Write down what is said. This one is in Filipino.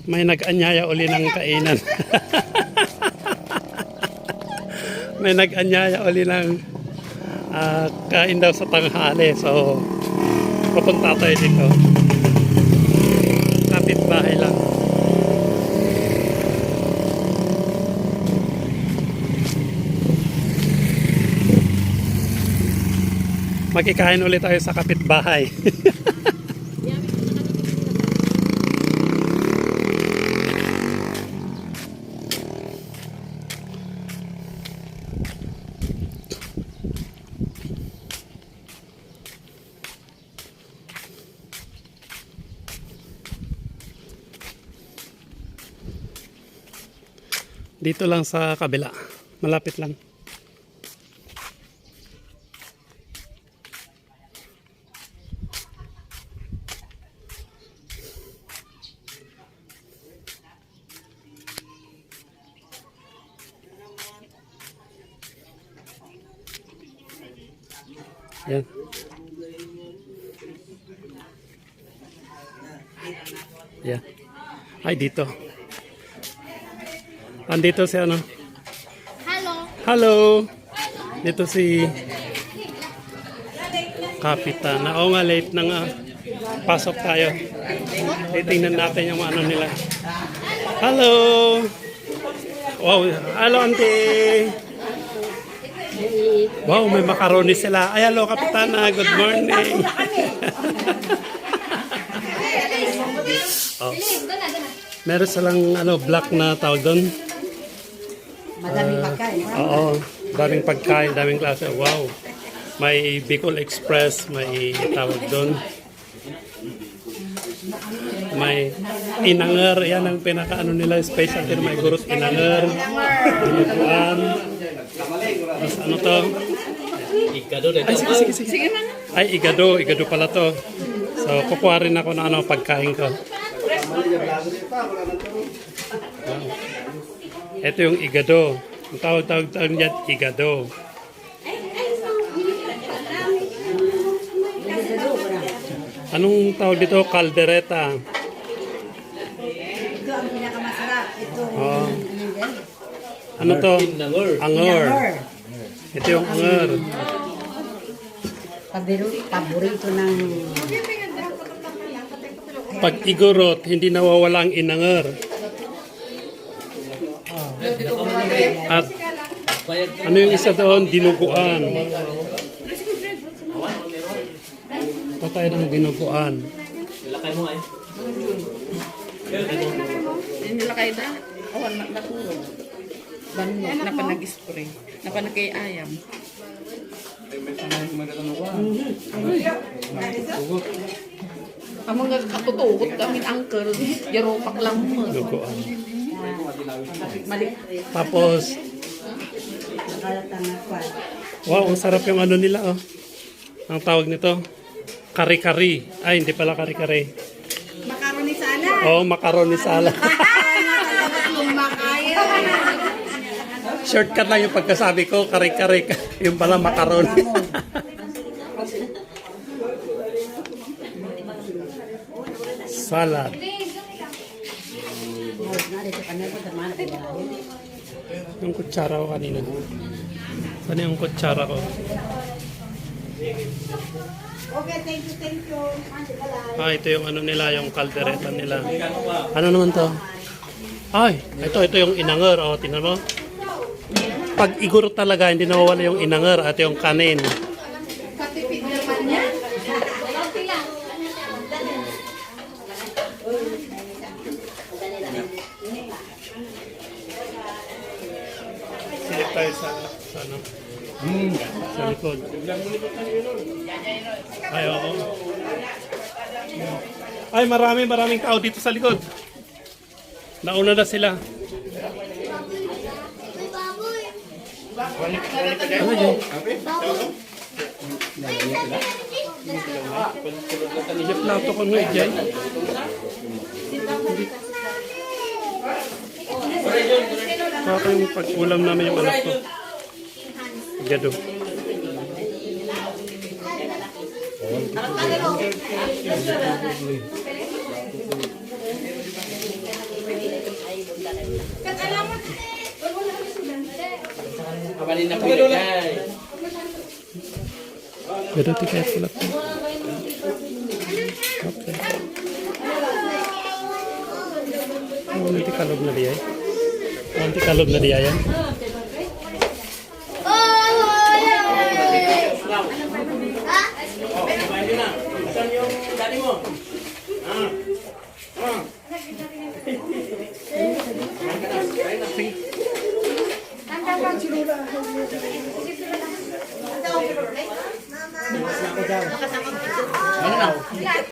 May nag-anyaya uli ng kainan. May nag-anyaya uli ng kain daw sa tanghali. So, papunta tayo dito. Kapit-bahay lang. Magkikain ulit tayo sa kapitbahay. Dito lang sa kabila. Malapit lang. Yan. Yan. Ay, dito. Andito si ano? Hello. Hello. Dito si Kapitana. Oo nga, late na nga. Pasok tayo. Titingnan natin yung ano nila. Hello. Wow. Hello, auntie. Wow, may macaroni sila. Ay, hello, Kapitana. Good morning. Oh. Meron silang ano, black na tawag doon. Madaming pagkain. Oo, daming pagkain, daming klase. Wow. May Bicol Express, may tawag doon. May inanger, yan ang pinaka-ano nila, special din. May gurot inanger, dinuguan. Tapos ano to? Igado din. Ay, sige. Ay, igado pala to. So, kukuha rin ako ng ano, pagkain ko. Wow. Ito yung igado. Ang tawag niyan, igado. Anong tawag dito? Caldereta. Ito ang pinakamasarap. Ito. Oh. Ano to? Anger. Ito yung anger. Paborito ng... Pag igorot, hindi nawawala ang inanger. At ano yung isa doon? Dinuguan. Ito tayo ng dinuguan. Lakay mo nga eh. Nilakay na. Awan na kulong. Banok na pa nag-spray. Na pa nagkay ayam. Ang mga katutukot kami angker. Yaropak lang mo. Dinuguan. Malik. Tapos, wow, ang sarap yung ano nila, oh. Ang tawag nito, kari-kari. Ay, hindi pala kari-kari. Macaroni sana. Oh, macaroni salad. Shortcut lang yung pagkasabi ko, kari-kari. Yung pala macaroni. Salad. Yung kutsara ko kanina. Saan yung kutsara ko? Okay, thank you. Ah, ito yung ano nila, yung kaldereta nila. Ano naman to? Ay, ito yung inanger. O, tingnan mo. Pag iguro talaga, hindi nawawala yung inanger at yung kanin. Katipid naman yan. Silip tayo sa ano? Sa likod. Ay, oo. Ay, maraming tao dito sa likod. Nauna na sila. Ano yun? Iya plato ko nga, Jay. Baka yung pag-ulam namin yung anak ko. Gado. Kabalin na pinagay. Pero di kaya pulat mo. Okay. Oh, nanti kalog na diya. Nanti kalog na diya yan. Kumain ka na. Asan yung daddy mo?